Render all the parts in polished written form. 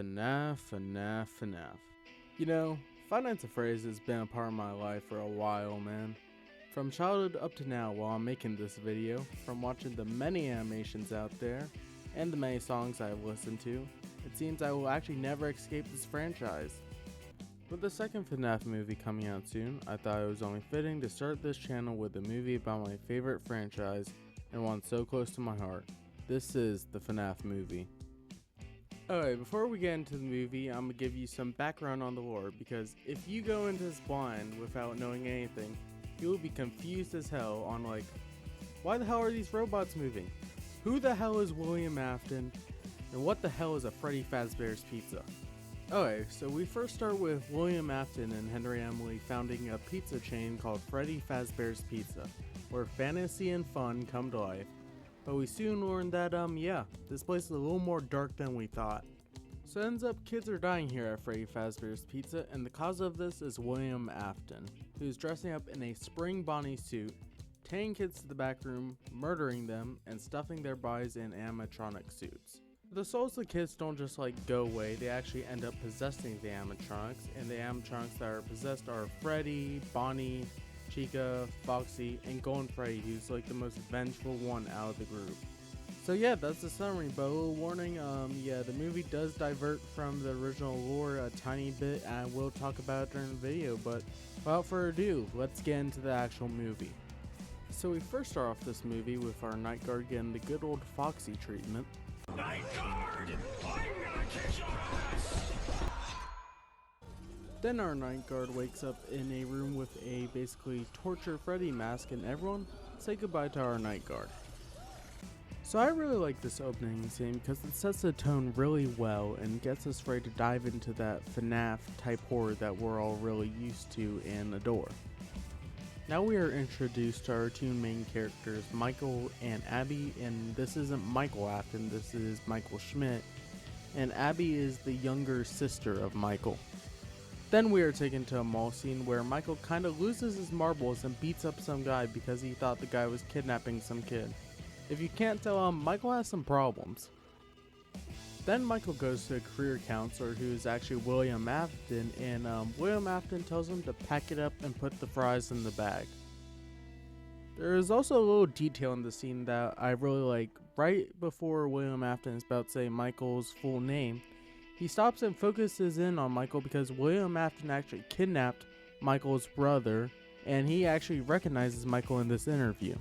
FNAF. You know, Five Nights at Freddy's has been a part of my life for a while, man. From childhood up to now while I'm making this video, from watching the many animations out there, and the many songs I've listened to, it seems I will actually never escape this franchise. With the second FNAF movie coming out soon, I thought it was only fitting to start this channel with a movie about my favorite franchise and one so close to my heart. This is the FNAF movie. Alright, before we get into the movie, I'm going to give you some background on the lore, because if you go into this blind without knowing anything, you will be confused as hell on like, why the hell are these robots moving? Who the hell is William Afton? And what the hell is a Freddy Fazbear's Pizza? Okay, so we first start with William Afton and Henry Emily founding a pizza chain called Freddy Fazbear's Pizza, where fantasy and fun come to life. But we soon learned that, this place is a little more dark than we thought. So it ends up kids are dying here at Freddy Fazbear's Pizza, and the cause of this is William Afton, who's dressing up in a spring Bonnie suit, taking kids to the back room, murdering them, and stuffing their bodies in animatronic suits. The souls of the kids don't just go away, they actually end up possessing the animatronics, and the animatronics that are possessed are Freddy, Bonnie, Chica, Foxy, and Golden Freddy, who's the most vengeful one out of the group. So yeah, that's the summary, but a little warning, the movie does divert from the original lore a tiny bit, and I will talk about it during the video, but without further ado, let's get into the actual movie. So we first start off this movie with our night guard getting the good old Foxy treatment. Night guard! I'm gonna kick your ass! Then our night guard wakes up in a room with a basically torture Freddy mask, and everyone say goodbye to our night guard. So I really like this opening scene because it sets the tone really well and gets us ready to dive into that FNAF type horror that we're all really used to and adore. Now we are introduced to our two main characters, Michael and Abby, and this isn't Michael Afton, this is Michael Schmidt, and Abby is the younger sister of Michael. Then we are taken to a mall scene where Michael kind of loses his marbles and beats up some guy because he thought the guy was kidnapping some kid. If you can't tell, Michael has some problems. Then Michael goes to a career counselor who is actually William Afton, and William Afton tells him to pack it up and put the fries in the bag. There is also a little detail in the scene that I really like. Right before William Afton is about to say Michael's full name, he stops and focuses in on Michael because William Afton actually kidnapped Michael's brother, and he actually recognizes Michael in this interview.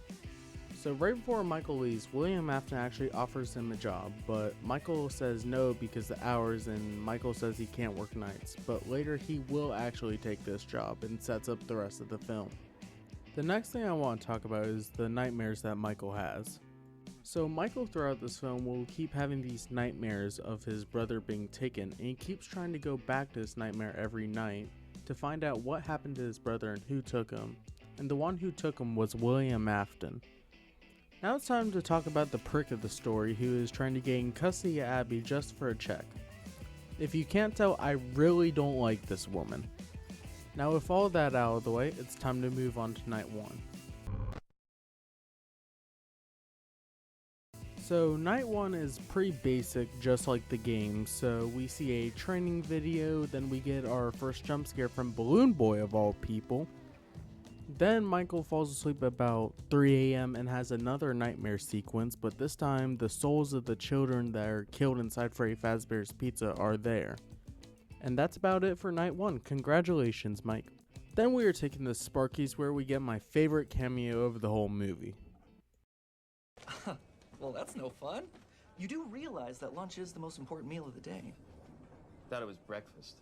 So right before Michael leaves, William Afton actually offers him a job, but Michael says no because of the hours, and Michael says he can't work nights, but later he will actually take this job and sets up the rest of the film. The next thing I want to talk about is the nightmares that Michael has. So Michael throughout this film will keep having these nightmares of his brother being taken, and he keeps trying to go back to this nightmare every night to find out what happened to his brother and who took him, and the one who took him was William Afton. Now it's time to talk about the prick of the story who is trying to gain custody of Abby just for a check. If you can't tell, I really don't like this woman. Now with all that out of the way, it's time to move on to night one. So night one is pretty basic, just like the game. So we see a training video, then we get our first jump scare from Balloon Boy of all people. Then Michael falls asleep about 3 AM and has another nightmare sequence, but this time the souls of the children that are killed inside Freddy Fazbear's Pizza are there. And that's about it for night one. Congratulations, Mike. Then we are taking the Sparkies, where we get my favorite cameo of the whole movie. Well, that's no fun. You do realize that lunch is the most important meal of the day. Thought it was breakfast.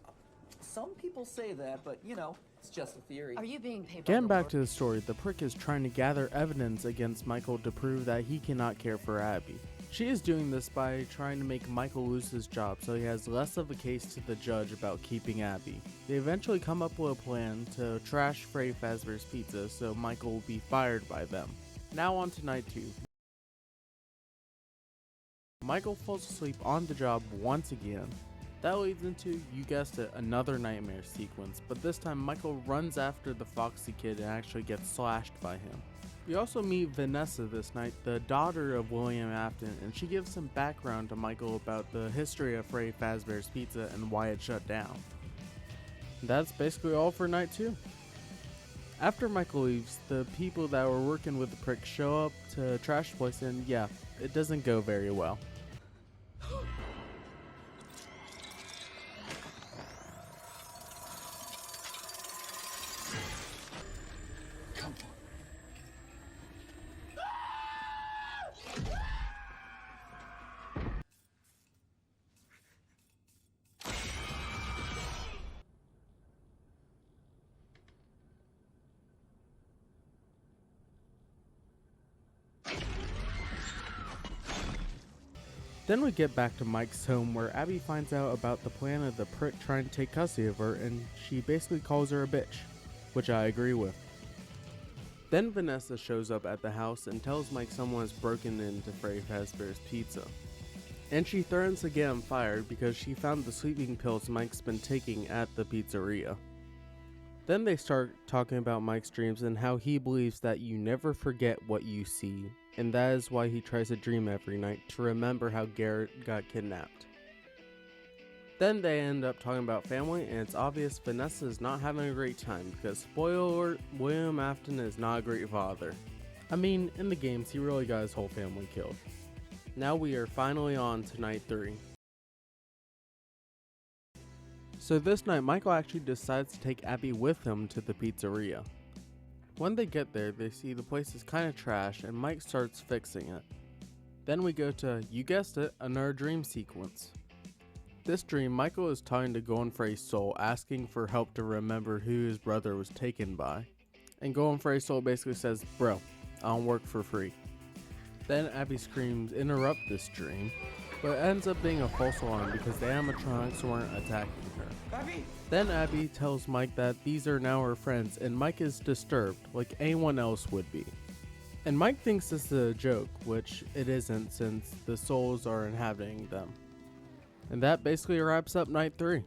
Some people say that, but it's just a theory. Are you being paid by Getting the back Lord? to the story, the prick is trying to gather evidence against Michael to prove that he cannot care for Abby. She is doing this by trying to make Michael lose his job so he has less of a case to the judge about keeping Abby. They eventually come up with a plan to trash Freddy Fazbear's Pizza so Michael will be fired by them. Now on to night 2. Michael falls asleep on the job once again. That leads into, you guessed it, another nightmare sequence, but this time Michael runs after the Foxy kid and actually gets slashed by him. We also meet Vanessa this night, the daughter of William Afton, and she gives some background to Michael about the history of Freddy Fazbear's Pizza and why it shut down. That's basically all for night 2. After Michael leaves, the people that were working with the prick show up to trash the place, and yeah, it doesn't go very well. Then we get back to Mike's home where Abby finds out about the plan of the prick trying to take custody of her, and she basically calls her a bitch, which I agree with. Then Vanessa shows up at the house and tells Mike someone has broken into Freddy Fazbear's Pizza. And she threatens to get him fired because she found the sleeping pills Mike's been taking at the pizzeria. Then they start talking about Mike's dreams and how he believes that you never forget what you see, and that is why he tries to dream every night to remember how Garrett got kidnapped. Then they end up talking about family, and it's obvious Vanessa is not having a great time because, spoiler alert, William Afton is not a great father. I mean, in the games he really got his whole family killed. Now we are finally on to night 3. So this night, Michael actually decides to take Abby with him to the pizzeria. When they get there, they see the place is kind of trash and Mike starts fixing it. Then we go to, you guessed it, another dream sequence. This dream, Michael is talking to Golden Freddy's soul, asking for help to remember who his brother was taken by. And Golden Freddy's soul basically says, bro, I don't work for free. Then Abby screams, interrupt this dream, but it ends up being a false alarm because the animatronics weren't attacking her. Abby! Then Abby tells Mike that these are now her friends, and Mike is disturbed, like anyone else would be. And Mike thinks this is a joke, which it isn't since the souls are inhabiting them. And that basically wraps up night 3.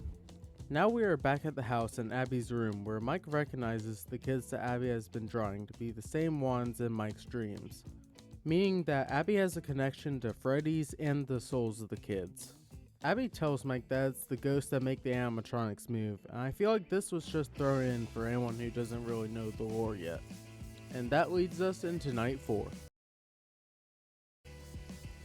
Now we are back at the house in Abby's room, where Mike recognizes the kids that Abby has been drawing to be the same ones in Mike's dreams, meaning that Abby has a connection to Freddy's and the souls of the kids. Abby tells Mike that it's the ghosts that make the animatronics move, and I feel like this was just thrown in for anyone who doesn't really know the lore yet. And that leads us into night 4.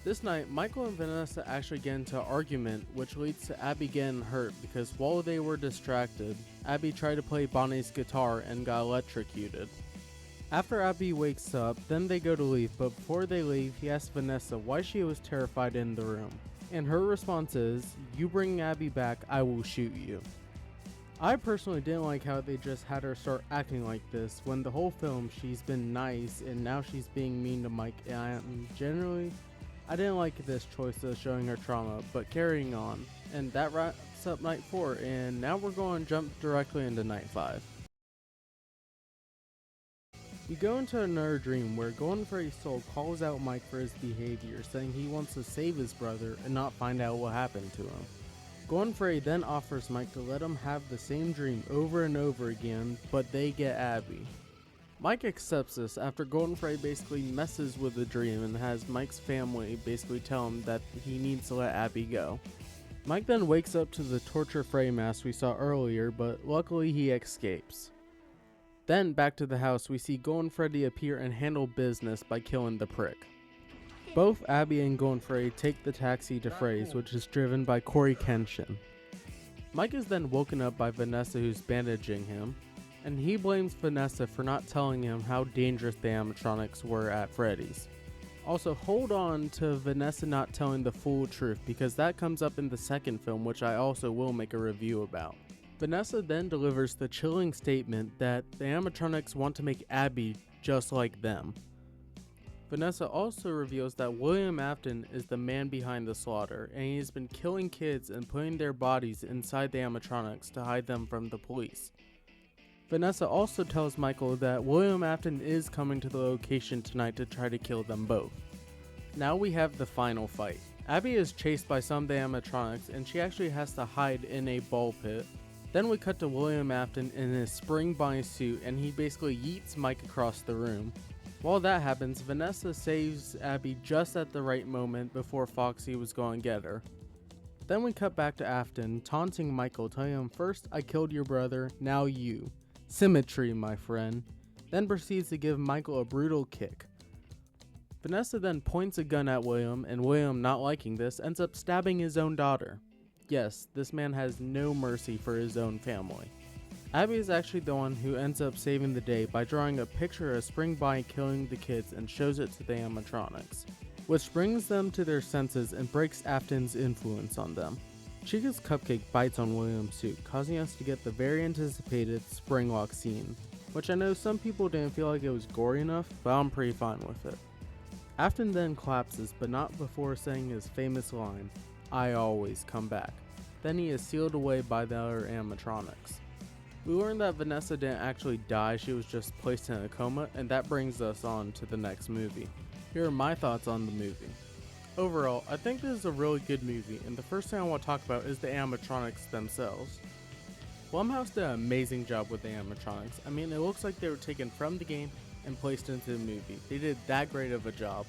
This night, Michael and Vanessa actually get into an argument, which leads to Abby getting hurt because while they were distracted, Abby tried to play Bonnie's guitar and got electrocuted. After Abby wakes up, then they go to leave, but before they leave, he asks Vanessa why she was terrified in the room. And her response is, you bring Abby back, I will shoot you. I personally didn't like how they just had her start acting like this when the whole film she's been nice and now she's being mean to Mike, and I didn't like this choice of showing her trauma, but carrying on. And that wraps up night 4, and now we're going to jump directly into night 5. We go into another dream where Golden Freddy's soul calls out Mike for his behavior, saying he wants to save his brother and not find out what happened to him. Golden Freddy then offers Mike to let him have the same dream over and over again, but they get Abby. Mike accepts this after Golden Freddy basically messes with the dream and has Mike's family basically tell him that he needs to let Abby go. Mike then wakes up to the torture Freddy mask we saw earlier, but luckily he escapes. Then back to the house, we see Golden Freddy appear and handle business by killing the prick. Both Abby and Golden Freddy take the taxi to Freddy's, which is driven by Corey Kenshin. Mike is then woken up by Vanessa, who's bandaging him, and he blames Vanessa for not telling him how dangerous the animatronics were at Freddy's. Also, hold on to Vanessa not telling the full truth because that comes up in the second film, which I also will make a review about. Vanessa then delivers the chilling statement that the animatronics want to make Abby just like them. Vanessa also reveals that William Afton is the man behind the slaughter, and he has been killing kids and putting their bodies inside the animatronics to hide them from the police. Vanessa also tells Michael that William Afton is coming to the location tonight to try to kill them both. Now we have the final fight. Abby is chased by some of the animatronics, and she actually has to hide in a ball pit. Then we cut to William Afton in his spring Bonnie suit, and he basically yeets Mike across the room. While that happens, Vanessa saves Abby just at the right moment before Foxy was going to get her. Then we cut back to Afton taunting Michael, telling him, "First I killed your brother, now you. Symmetry, my friend." Then proceeds to give Michael a brutal kick. Vanessa then points a gun at William, and William, not liking this, ends up stabbing his own daughter. Yes, this man has no mercy for his own family. Abby is actually the one who ends up saving the day by drawing a picture of Spring Bonnie killing the kids and shows it to the animatronics, which brings them to their senses and breaks Afton's influence on them. Chica's cupcake bites on William's suit, causing us to get the very anticipated spring lock scene, which I know some people didn't feel like it was gory enough, but I'm pretty fine with it. Afton then collapses, but not before saying his famous line, "I always come back." Then he is sealed away by the other animatronics. We learned that Vanessa didn't actually die, she was just placed in a coma, and that brings us on to the next movie. Here are my thoughts on the movie. Overall, I think this is a really good movie, and the first thing I want to talk about is the animatronics themselves. Blumhouse did an amazing job with the animatronics. I mean, it looks like they were taken from the game and placed into the movie. They did that great of a job.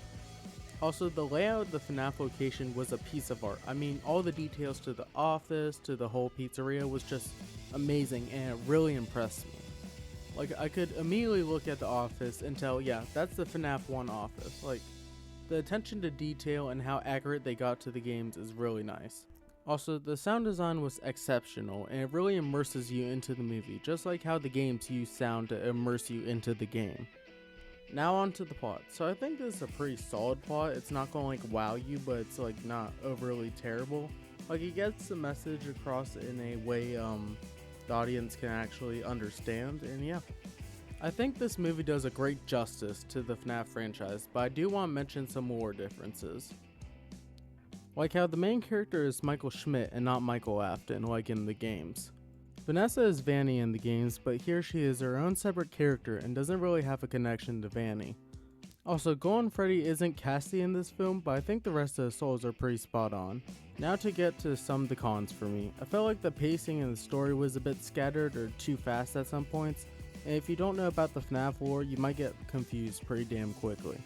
Also, the layout of the FNAF location was a piece of art. I mean, all the details to the office, to the whole pizzeria was just amazing, and it really impressed me. Like, I could immediately look at the office and tell, yeah, that's the FNAF 1 office. Like, the attention to detail and how accurate they got to the games is really nice. Also, the sound design was exceptional, and it really immerses you into the movie, just like how the games use sound to immerse you into the game. Now on to the plot. So I think this is a pretty solid plot. It's not going to like wow you, but it's like not overly terrible. Like, it gets the message across in a way the audience can actually understand, and yeah. I think this movie does a great justice to the FNAF franchise, but I do want to mention some more differences. Like how the main character is Michael Schmidt and not Michael Afton like in the games. Vanessa is Vanny in the games, but here she is her own separate character and doesn't really have a connection to Vanny. Also, Golden Freddy isn't Cassie in this film, but I think the rest of the souls are pretty spot on. Now to get to some of the cons for me. I felt like the pacing and the story was a bit scattered or too fast at some points, and if you don't know about the FNAF lore, you might get confused pretty damn quickly.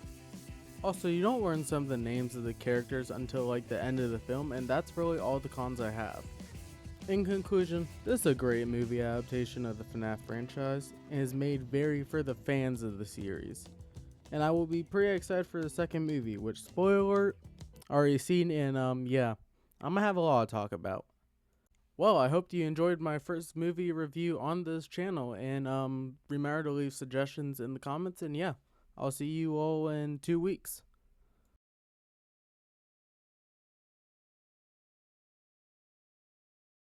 Also, you don't learn some of the names of the characters until like the end of the film, and that's really all the cons I have. In conclusion, this is a great movie adaptation of the FNAF franchise, and is made very for the fans of the series. And I will be pretty excited for the second movie, which, spoiler alert, already seen, and yeah, I'm gonna have a lot to talk about. Well, I hope you enjoyed my first movie review on this channel, and remember to leave suggestions in the comments, and yeah, I'll see you all in 2 weeks.